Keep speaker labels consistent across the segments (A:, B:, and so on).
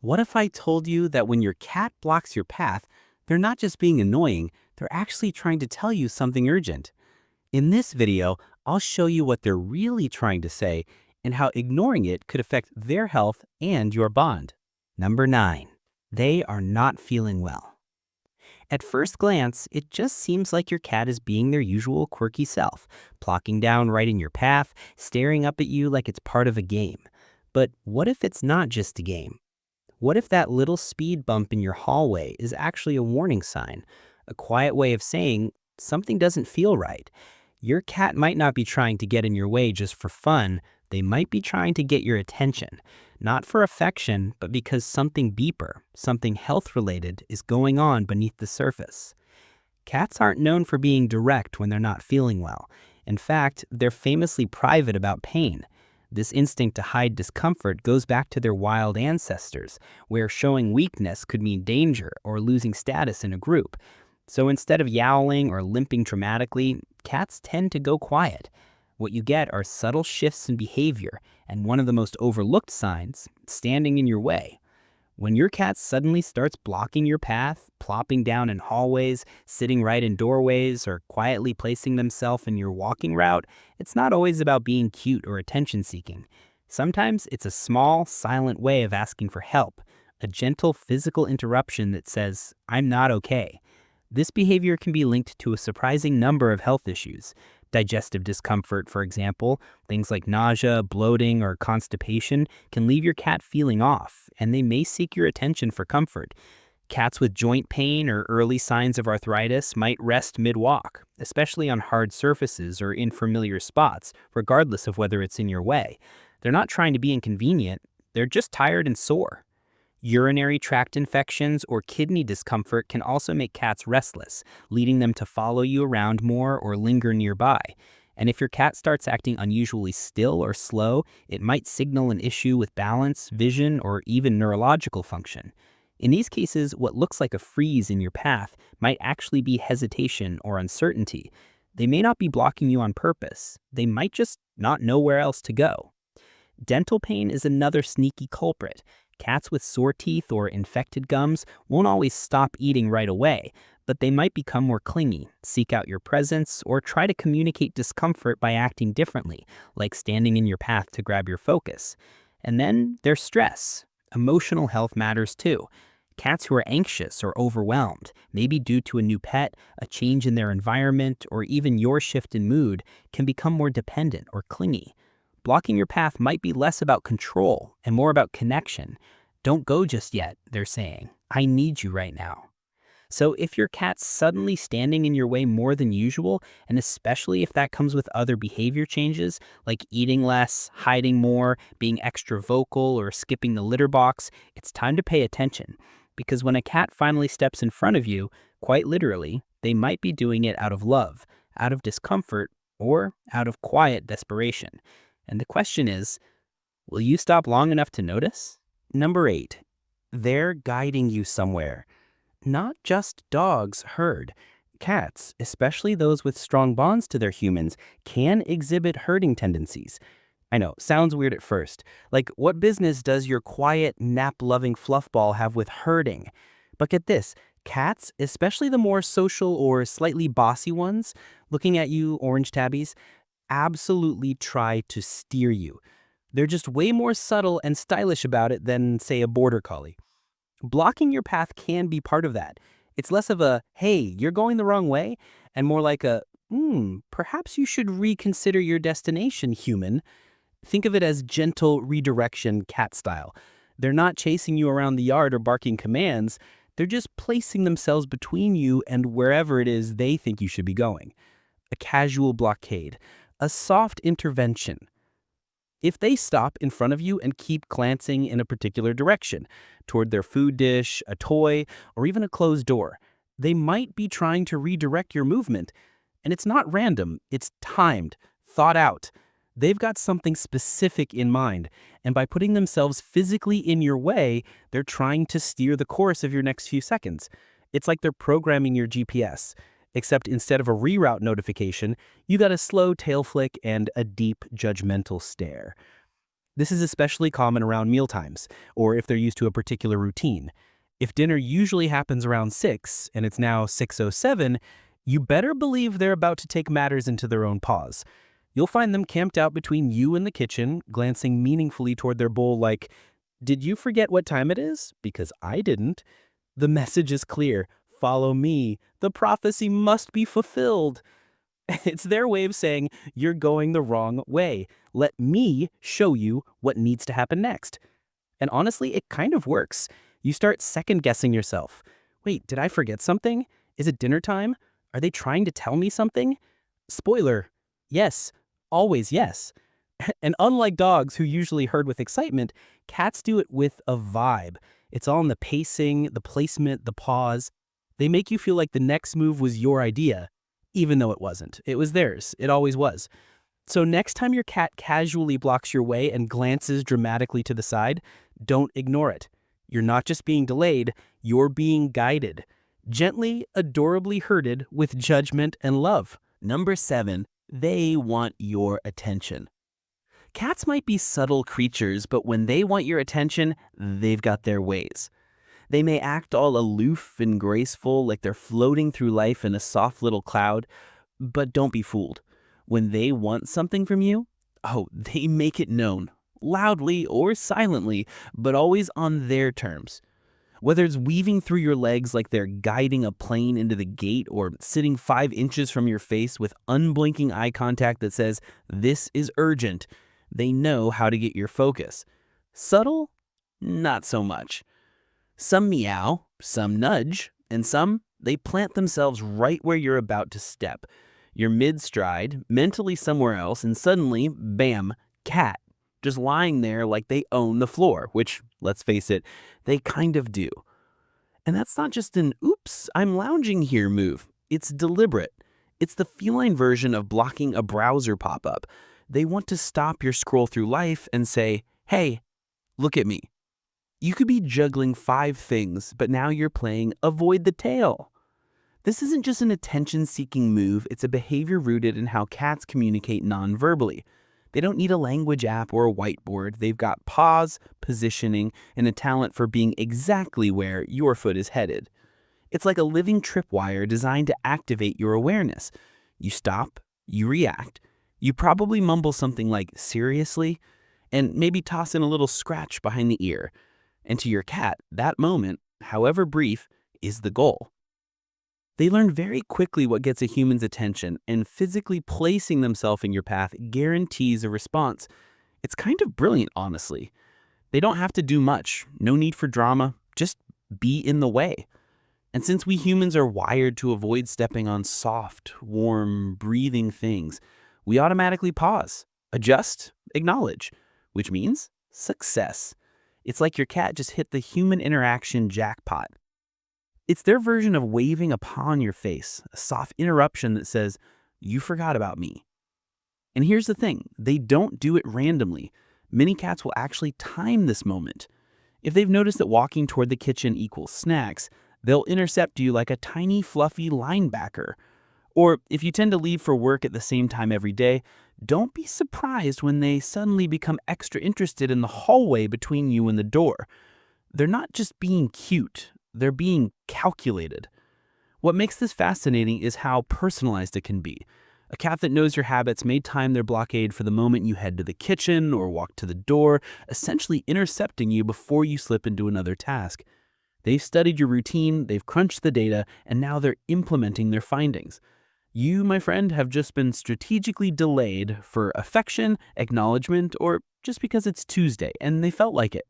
A: What if I told you that when your cat blocks your path, they're not just being annoying, they're actually trying to tell you something urgent? In this video, I'll show you what they're really trying to say and how ignoring it could affect their health and your bond. Number 9. They are not feeling well. At first glance, it just seems like your cat is being their usual quirky self, plonking down right in your path, staring up at you like it's part of a game. But what if it's not just a game? What if that little speed bump in your hallway is actually a warning sign, a quiet way of saying something doesn't feel right? Your cat might not be trying to get in your way just for fun. They might be trying to get your attention, not for affection, but because something deeper, something health related, is going on beneath the surface. Cats aren't known for being direct when they're not feeling well. In fact, they're famously private about pain. This instinct to hide discomfort goes back to their wild ancestors, where showing weakness could mean danger or losing status in a group. So instead of yowling or limping dramatically, cats tend to go quiet. What you get are subtle shifts in behavior, and one of the most overlooked signs, standing in your way. When your cat suddenly starts blocking your path, plopping down in hallways, sitting right in doorways, or quietly placing themselves in your walking route, it's not always about being cute or attention seeking. Sometimes it's a small, silent way of asking for help, a gentle physical interruption that says, "I'm not okay." This behavior can be linked to a surprising number of health issues. Digestive discomfort, for example, things like nausea, bloating, or constipation can leave your cat feeling off, and they may seek your attention for comfort. Cats with joint pain or early signs of arthritis might rest mid-walk, especially on hard surfaces or in familiar spots, regardless of whether it's in your way. They're not trying to be inconvenient, they're just tired and sore. Urinary tract infections or kidney discomfort can also make cats restless, leading them to follow you around more or linger nearby. And if your cat starts acting unusually still or slow, it might signal an issue with balance, vision, or even neurological function. In these cases, what looks like a freeze in your path might actually be hesitation or uncertainty. They may not be blocking you on purpose. They might just not know where else to go. Dental pain is another sneaky culprit. Cats with sore teeth or infected gums won't always stop eating right away, but they might become more clingy, seek out your presence, or try to communicate discomfort by acting differently, like standing in your path to grab your focus. And then there's stress. Emotional health matters too. Cats who are anxious or overwhelmed, maybe due to a new pet, a change in their environment, or even your shift in mood, can become more dependent or clingy. Blocking your path might be less about control and more about connection. Don't go just yet, they're saying. I need you right now. So if your cat's suddenly standing in your way more than usual, and especially if that comes with other behavior changes, like eating less, hiding more, being extra vocal, or skipping the litter box, it's time to pay attention. Because when a cat finally steps in front of you, quite literally, they might be doing it out of love, out of discomfort, or out of quiet desperation. And the question is, will you stop long enough to notice? Number 8. They're guiding you somewhere. Not just dogs herd. Cats, especially those with strong bonds to their humans, can exhibit herding tendencies. I know, sounds weird at first. Like, what business does your quiet, nap-loving fluffball have with herding? But get this, cats, especially the more social or slightly bossy ones, looking at you, orange tabbies, absolutely try to steer you. They're just way more subtle and stylish about it than, say, a border collie. Blocking your path can be part of that. It's less of a, hey, you're going the wrong way, and more like a, perhaps you should reconsider your destination, human. Think of it as gentle redirection cat style. They're not chasing you around the yard or barking commands. They're just placing themselves between you and wherever it is they think you should be going. A casual blockade, a soft intervention. If they stop in front of you and keep glancing in a particular direction, toward their food dish, a toy, or even a closed door, they might be trying to redirect your movement. And it's not random, it's timed, thought out. They've got something specific in mind, and by putting themselves physically in your way, they're trying to steer the course of your next few seconds. It's like they're programming your GPS. Except instead of a reroute notification, you got a slow tail flick and a deep, judgmental stare. This is especially common around mealtimes, or if they're used to a particular routine. If dinner usually happens around 6 and it's now 6:07, you better believe they're about to take matters into their own paws. You'll find them camped out between you and the kitchen, glancing meaningfully toward their bowl like, "Did you forget what time it is? Because I didn't." The message is clear. Follow me. The prophecy must be fulfilled. It's their way of saying, you're going the wrong way. Let me show you what needs to happen next. And honestly, it kind of works. You start second guessing yourself. Wait, did I forget something? Is it dinner time? Are they trying to tell me something? Spoiler, yes, always yes. And unlike dogs who usually herd with excitement, cats do it with a vibe. It's all in the pacing, the placement, the pause. They make you feel like the next move was your idea, even though it wasn't. It was theirs. It always was. So next time your cat casually blocks your way and glances dramatically to the side, don't ignore it. You're not just being delayed, you're being guided. Gently, adorably herded with judgment and love. Number 7, they want your attention. Cats might be subtle creatures, but when they want your attention, they've got their ways. They may act all aloof and graceful, like they're floating through life in a soft little cloud, but don't be fooled. When they want something from you, they make it known, loudly or silently, but always on their terms. Whether it's weaving through your legs like they're guiding a plane into the gate or sitting 5 inches from your face with unblinking eye contact that says, "This is urgent," they know how to get your focus. Subtle? Not so much. Some meow, some nudge, and some, they plant themselves right where you're about to step. You're mid-stride, mentally somewhere else, and suddenly, bam, cat. Just lying there like they own the floor, which, let's face it, they kind of do. And that's not just an "oops, I'm lounging here" move. It's deliberate. It's the feline version of blocking a browser pop-up. They want to stop your scroll through life and say, "Hey, look at me." You could be juggling 5 things, but now you're playing avoid the tail. This isn't just an attention-seeking move, it's a behavior rooted in how cats communicate non-verbally. They don't need a language app or a whiteboard. They've got pause, positioning, and a talent for being exactly where your foot is headed. It's like a living tripwire designed to activate your awareness. You stop, you react, you probably mumble something like "seriously," and maybe toss in a little scratch behind the ear. And to your cat, that moment, however brief, is the goal. They learn very quickly what gets a human's attention, and physically placing themselves in your path guarantees a response. It's kind of brilliant, honestly. They don't have to do much, no need for drama, just be in the way. And since we humans are wired to avoid stepping on soft, warm, breathing things, we automatically pause, adjust, acknowledge, which means success. It's like your cat just hit the human interaction jackpot. It's their version of waving a paw in your face, a soft interruption that says, "You forgot about me." And here's the thing, they don't do it randomly. Many cats will actually time this moment. If they've noticed that walking toward the kitchen equals snacks, they'll intercept you like a tiny, fluffy linebacker. Or if you tend to leave for work at the same time every day, don't be surprised when they suddenly become extra interested in the hallway between you and the door. They're not just being cute, they're being calculated. What makes this fascinating is how personalized it can be. A cat that knows your habits may time their blockade for the moment you head to the kitchen or walk to the door, essentially intercepting you before you slip into another task. They've studied your routine, they've crunched the data, and now they're implementing their findings. You, my friend, have just been strategically delayed for affection, acknowledgement, or just because it's Tuesday and they felt like it.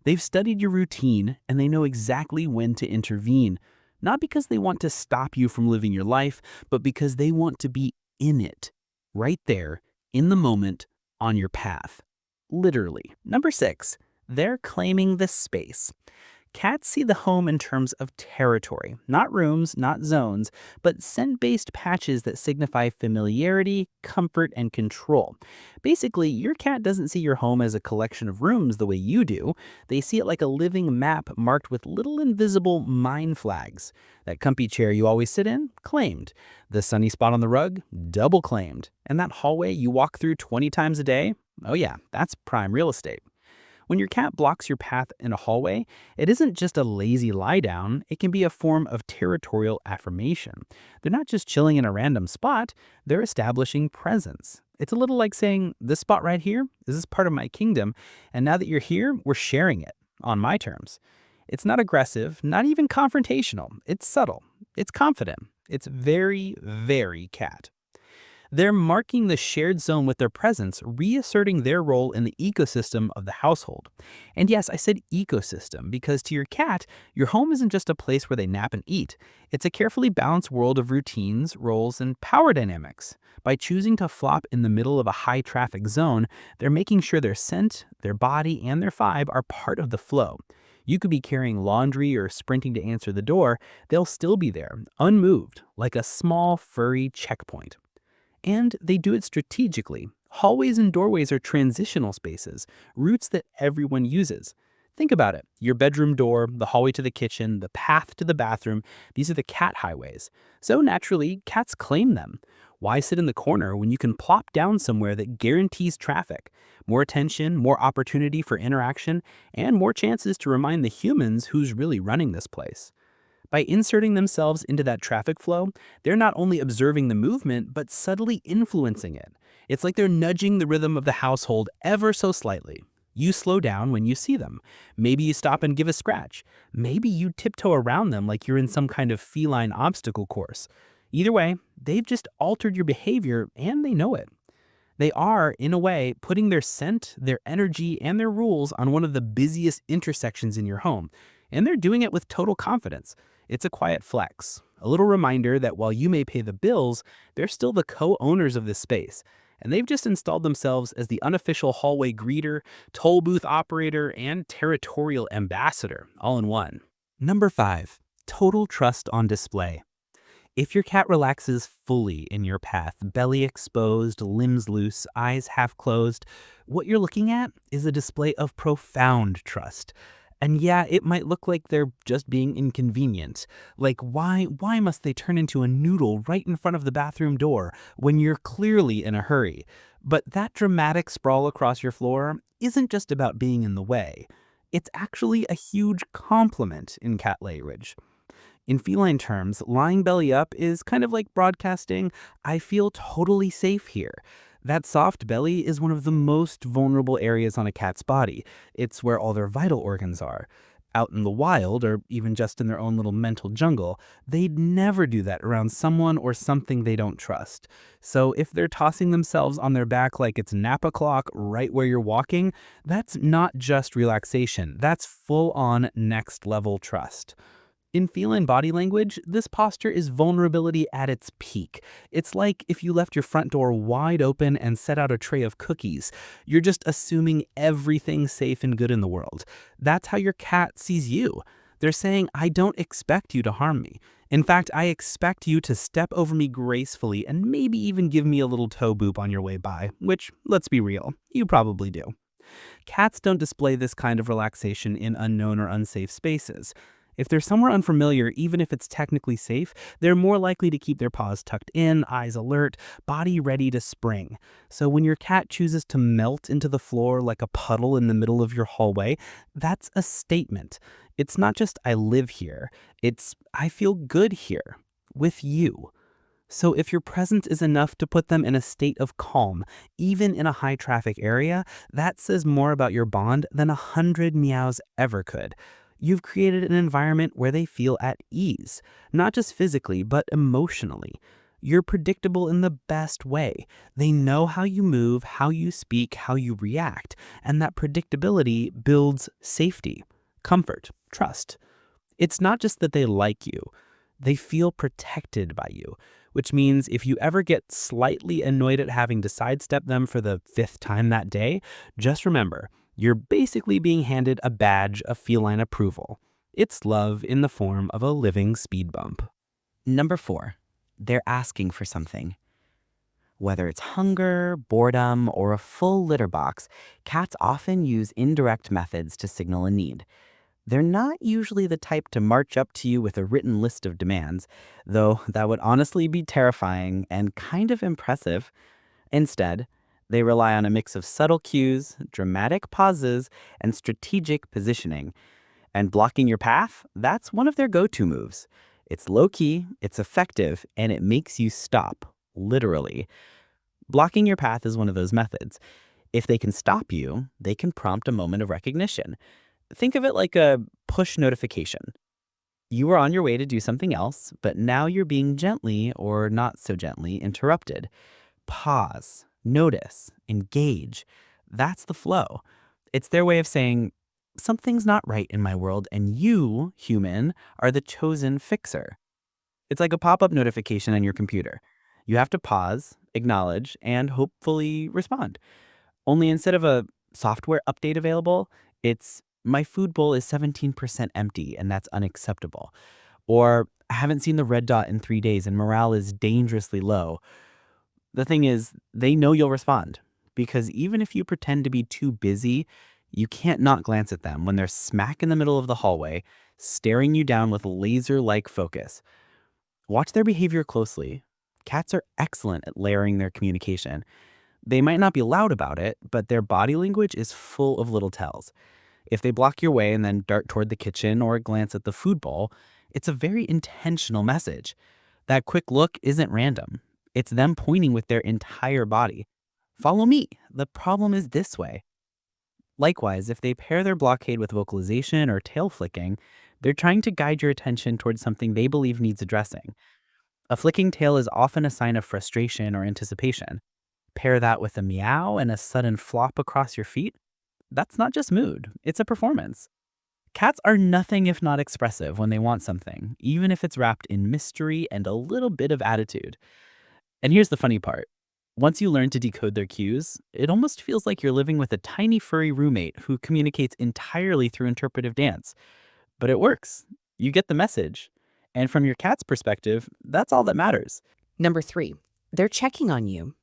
A: They've studied your routine and they know exactly when to intervene, not because they want to stop you from living your life, but because they want to be in it, right there, in the moment, on your path. Literally. Number 6, they're claiming the space.
B: Cats see the home in terms of territory, not rooms, not zones, but scent-based patches that signify familiarity, comfort, and control. Basically, your cat doesn't see your home as a collection of rooms the way you do. They see it like a living map marked with little invisible mine flags. That comfy chair you always sit in? Claimed. The sunny spot on the rug? Double claimed. And that hallway you walk through 20 times a day? Oh yeah, that's prime real estate. When your cat blocks your path in a hallway, it isn't just a lazy lie down, it can be a form of territorial affirmation. They're not just chilling in a random spot, they're establishing presence. It's a little like saying, this spot right here, this is part of my kingdom, and now that you're here, we're sharing it on my terms. It's not aggressive, not even confrontational. It's subtle. It's confident. It's very, very cat. They're marking the shared zone with their presence, reasserting their role in the ecosystem of the household. And yes, I said ecosystem because to your cat, your home isn't just a place where they nap and eat. It's a carefully balanced world of routines, roles, and power dynamics. By choosing to flop in the middle of a high traffic zone, they're making sure their scent, their body, and their vibe are part of the flow. You could be carrying laundry or sprinting to answer the door, they'll still be there, unmoved, like a small furry checkpoint. And they do it strategically. Hallways and doorways are transitional spaces, routes that everyone uses. Think about it. Your bedroom door, the hallway to the kitchen, the path to the bathroom, these are the cat highways. So naturally, cats claim them. Why sit in the corner when you can plop down somewhere that guarantees traffic? More attention, more opportunity for interaction, and more chances to remind the humans who's really running this place. By inserting themselves into that traffic flow, they're not only observing the movement, but subtly influencing it. It's like they're nudging the rhythm of the household ever so slightly. You slow down when you see them. Maybe you stop and give a scratch. Maybe you tiptoe around them like you're in some kind of feline obstacle course. Either way, they've just altered your behavior and they know it. They are, in a way, putting their scent, their energy, and their rules on one of the busiest intersections in your home. And they're doing it with total confidence. It's a quiet flex, a little reminder that while you may pay the bills, they're still the co-owners of this space. And they've just installed themselves as the unofficial hallway greeter, toll booth operator, and territorial ambassador, all in one. Number 5. Total trust on display. If your cat relaxes fully in your path, belly exposed, limbs loose, eyes half closed, what you're looking at is a display of profound trust. And yeah, it might look like they're just being inconvenient. Like, why must they turn into a noodle right in front of the bathroom door when you're clearly in a hurry? But that dramatic sprawl across your floor isn't just about being in the way. It's actually a huge compliment in cat language. In feline terms, lying belly up is kind of like broadcasting, I feel totally safe here. That soft belly is one of the most vulnerable areas on a cat's body. It's where all their vital organs are. Out in the wild, or even just in their own little mental jungle, they'd never do that around someone or something they don't trust. So if they're tossing themselves on their back like it's nap o'clock right where you're walking, that's not just relaxation, that's full-on next-level trust. In feline body language, this posture is vulnerability at its peak. It's like if you left your front door wide open and set out a tray of cookies. You're just assuming everything's safe and good in the world. That's how your cat sees you. They're saying, I don't expect you to harm me. In fact, I expect you to step over me gracefully and maybe even give me a little toe boop on your way by, which, let's be real, you probably do. Cats don't display this kind of relaxation in unknown or unsafe spaces. If they're somewhere unfamiliar, even if it's technically safe, they're more likely to keep their paws tucked in, eyes alert, body ready to spring. So when your cat chooses to melt into the floor like a puddle in the middle of your hallway, that's a statement. It's not just I live here, it's I feel good here, with you. So if your presence is enough to put them in a state of calm, even in a high traffic area, that says more about your bond than 100 meows ever could. You've created an environment where they feel at ease, not just physically, but emotionally. You're predictable in the best way. They know how you move, how you speak, how you react, and that predictability builds safety, comfort, trust. It's not just that they like you, they feel protected by you, which means if you ever get slightly annoyed at having to sidestep them for the 5th time that day, just remember, you're basically being handed a badge of feline approval.
A: It's love in the form of a living speed bump.
B: Number 4, they're asking for something. Whether it's hunger, boredom, or a full litter box, cats often use indirect methods to signal a need. They're not usually the type to march up to you with a written list of demands, though that would honestly be terrifying and kind of impressive. Instead, they rely on a mix of subtle cues, dramatic pauses, and strategic positioning. And blocking your path, that's one of their go-to moves. It's low-key, it's effective, and it makes you stop, literally. Blocking your path is one of those methods. If they can stop you, they can prompt a moment of recognition. Think of it like a push notification. You were on your way to do something else, but now you're being gently or not so gently interrupted. Pause, notice, engage. That's the flow. It's their way of saying, something's not right in my world, and you, human, are the chosen fixer. It's like a pop-up notification on your computer. You have to pause, acknowledge, and hopefully respond. Only instead of a software update available, it's my food bowl is 17% empty and that's unacceptable. Or I haven't seen the red dot in 3 days and morale is dangerously low. The thing is, they know you'll respond because even if you pretend to be too busy, you can't not glance at them when they're smack in the middle of the hallway, staring you down with laser-like focus. Watch their behavior closely. Cats are excellent at layering their communication. They might not be loud about it, but their body language is full of little tells. If they block your way and then dart toward the kitchen or glance at the food bowl, it's a very intentional message. That quick look isn't random. It's them pointing with their entire body. Follow me. The problem is this way. Likewise, if they pair their blockade with vocalization or tail flicking, they're trying to guide your attention towards something they believe needs addressing. A flicking tail is often a sign of frustration or anticipation. Pair that with a meow and a sudden flop across your feet. That's not just mood, it's a performance. Cats are nothing if not expressive when they want something, even if it's wrapped in mystery and a little bit of attitude. And here's the funny part. Once you learn to decode their cues, it almost feels like you're living with a tiny furry roommate who communicates entirely through interpretive dance. But it works. You get the message. And from your cat's perspective, that's all that matters.
C: Number 3, they're checking on you.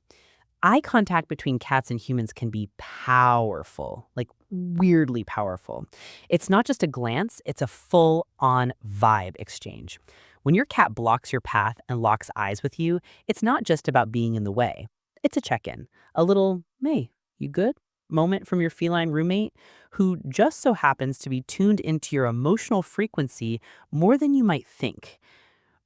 C: Eye contact between cats and humans can be powerful, like weirdly powerful. It's not just a glance, it's a full-on vibe exchange. When your cat blocks your path and locks eyes with you, it's not just about being in the way. It's a check-in, a little, hey, you good? Moment from your feline roommate who just so happens to be tuned into your emotional frequency more than you might think.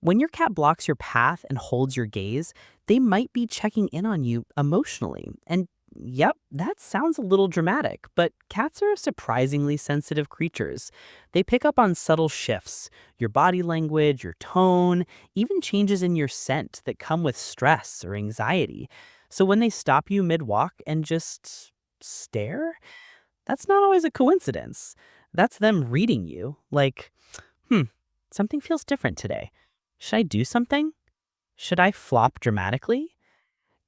C: When your cat blocks your path and holds your gaze, they might be checking in on you emotionally. And yep, that sounds a little dramatic, but cats are surprisingly sensitive creatures. They pick up on subtle shifts, your body language, your tone, even changes in your scent that come with stress or anxiety. So when they stop you mid-walk and just stare, that's not always a coincidence. That's them reading you, like, something feels different today. Should I do something? Should I flop dramatically?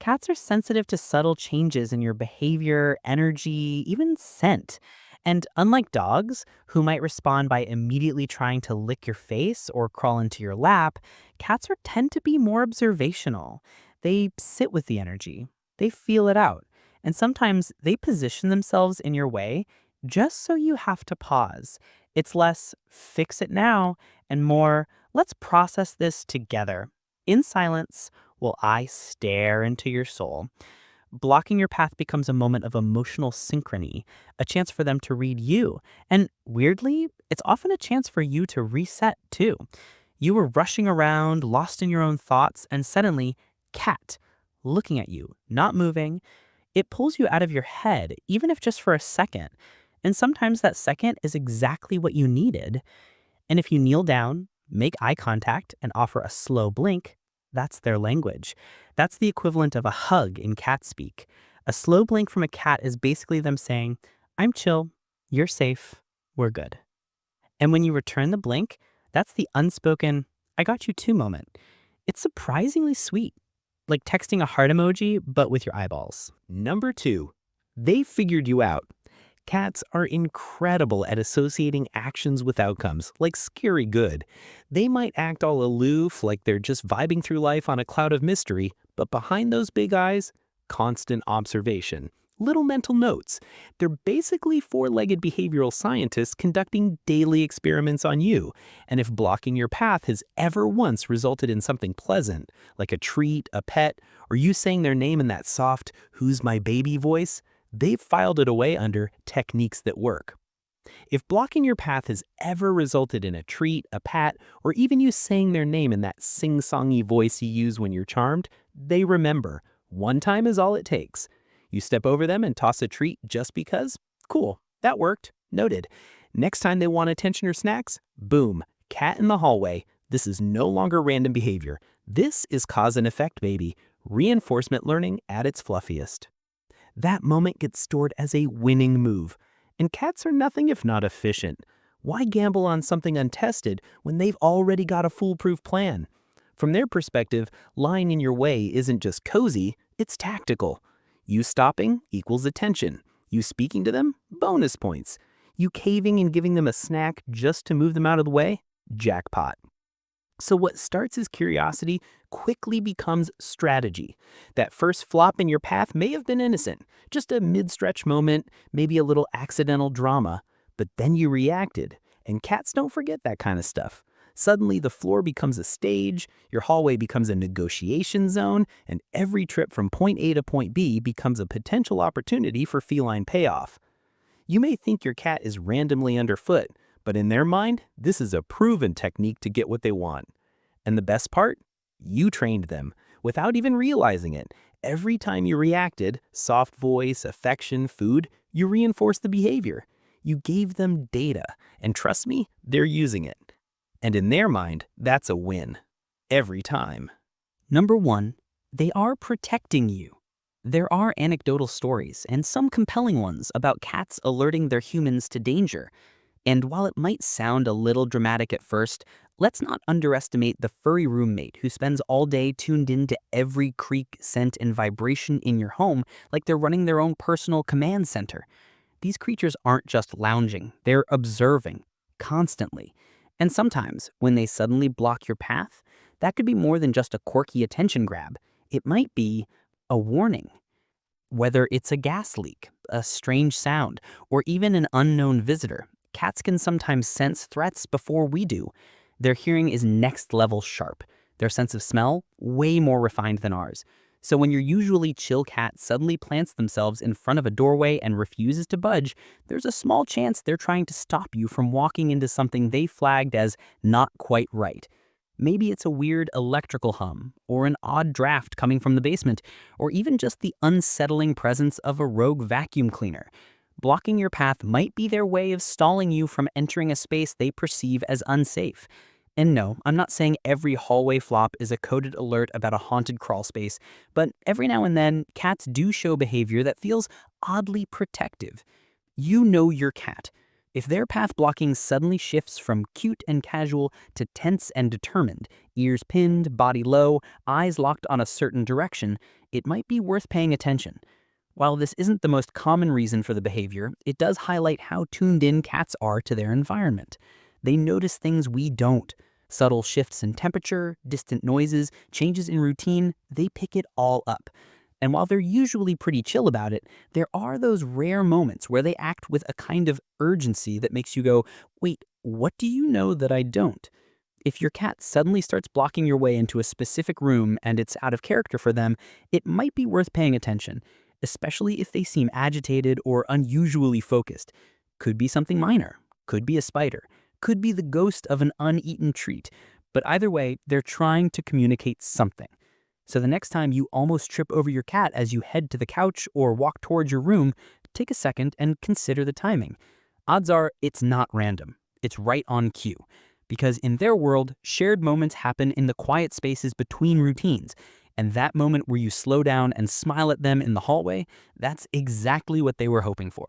C: Cats are sensitive to subtle changes in your behavior, energy, even scent. And unlike dogs, who might respond by immediately trying to lick your face or crawl into your lap, cats tend to be more observational. They sit with the energy. They feel it out. And sometimes they position themselves in your way just so you have to pause. It's less fix it now and more let's process this together. In silence, while I stare into your soul. Blocking your path becomes a moment of emotional synchrony, a chance for them to read you. And weirdly, it's often a chance for you to reset too. You were rushing around, lost in your own thoughts, and suddenly, cat, looking at you, not moving. It pulls you out of your head, even if just for a second. And sometimes that second is exactly what you needed. And if you kneel down, make eye contact, and offer a slow blink, that's their language. That's the equivalent of a hug in cat speak. A slow blink from a cat is basically them saying, I'm chill, you're safe, we're good. And when you return the blink, that's the unspoken, I got you too moment. It's surprisingly sweet, like texting a heart emoji, but with your eyeballs.
A: Number 2, they figured you out.
B: Cats are incredible at associating actions with outcomes, like scary good. They might act all aloof, like they're just vibing through life on a cloud of mystery, but behind those big eyes, constant observation. Little mental notes. They're basically four-legged behavioral scientists conducting daily experiments on you. And if blocking your path has ever once resulted in something pleasant, like a treat, a pet, or you saying their name in that soft, "who's my baby" voice, they've filed it away under techniques that work. If blocking your path has ever resulted in a treat, a pat, or even you saying their name in that sing-songy voice you use when you're charmed, they remember. One time is all it takes. You step over them and toss a treat just because? Cool, that worked. Noted. Next time they want attention or snacks? Boom, cat in the hallway. This is no longer random behavior. This is cause and effect, baby. Reinforcement learning at its fluffiest. That moment gets stored as a winning move. And cats are nothing if not efficient. Why gamble on something untested when they've already got a foolproof plan? From their perspective, lying in your way isn't just cozy, it's tactical. You stopping equals attention. You speaking to them? Bonus points. You caving and giving them a snack just to move them out of the way? Jackpot. So what starts as curiosity quickly becomes strategy. That first flop in your path may have been innocent, just a mid-stretch moment, maybe a little accidental drama, but then you reacted, and cats don't forget that kind of stuff. Suddenly the floor becomes a stage, your hallway becomes a negotiation zone, and every trip from point A to point B becomes a potential opportunity for feline payoff. You may think your cat is randomly underfoot, but in their mind, this is a proven technique to get what they want. And the best part? You trained them, without even realizing it. Every time you reacted, soft voice, affection, food, you reinforced the behavior. You gave them data, and trust me, they're using it. And in their mind, that's a win. Every time.
C: Number 1, they are protecting you. There are anecdotal stories, and some compelling ones, about cats alerting their humans to danger. And while it might sound a little dramatic at first, let's not underestimate the furry roommate who spends all day tuned into every creak, scent, and vibration in your home like they're running their own personal command center. These creatures aren't just lounging, they're observing, constantly. And sometimes, when they suddenly block your path, that could be more than just a quirky attention grab. It might be a warning. Whether it's a gas leak, a strange sound, or even an unknown visitor, cats can sometimes sense threats before we do. Their hearing is next level sharp. Their sense of smell, way more refined than ours. So when your usually chill cat suddenly plants themselves in front of a doorway and refuses to budge, there's a small chance they're trying to stop you from walking into something they flagged as not quite right. Maybe it's a weird electrical hum, or an odd draft coming from the basement, or even just the unsettling presence of a rogue vacuum cleaner. Blocking your path might be their way of stalling you from entering a space they perceive as unsafe. And no, I'm not saying every hallway flop is a coded alert about a haunted crawl space, but every now and then, cats do show behavior that feels oddly protective. You know your cat. If their path blocking suddenly shifts from cute and casual to tense and determined, ears pinned, body low, eyes locked on a certain direction, it might be worth paying attention. While this isn't the most common reason for the behavior, it does highlight how tuned in cats are to their environment. They notice things we don't. Subtle shifts in temperature, distant noises, changes in routine, they pick it all up. And while they're usually pretty chill about it, there are those rare moments where they act with a kind of urgency that makes you go, wait, what do you know that I don't? If your cat suddenly starts blocking your way into a specific room and it's out of character for them, it might be worth paying attention, especially if they seem agitated or unusually focused. Could be something minor, could be a spider, could be the ghost of an uneaten treat, but either way, they're trying to communicate something. So the next time you almost trip over your cat as you head to the couch or walk towards your room, take a second and consider the timing. Odds are it's not random. It's right on cue. Because in their world, shared moments happen in the quiet spaces between routines. And that moment where you slow down and smile at them in the hallway, that's exactly what they were hoping for.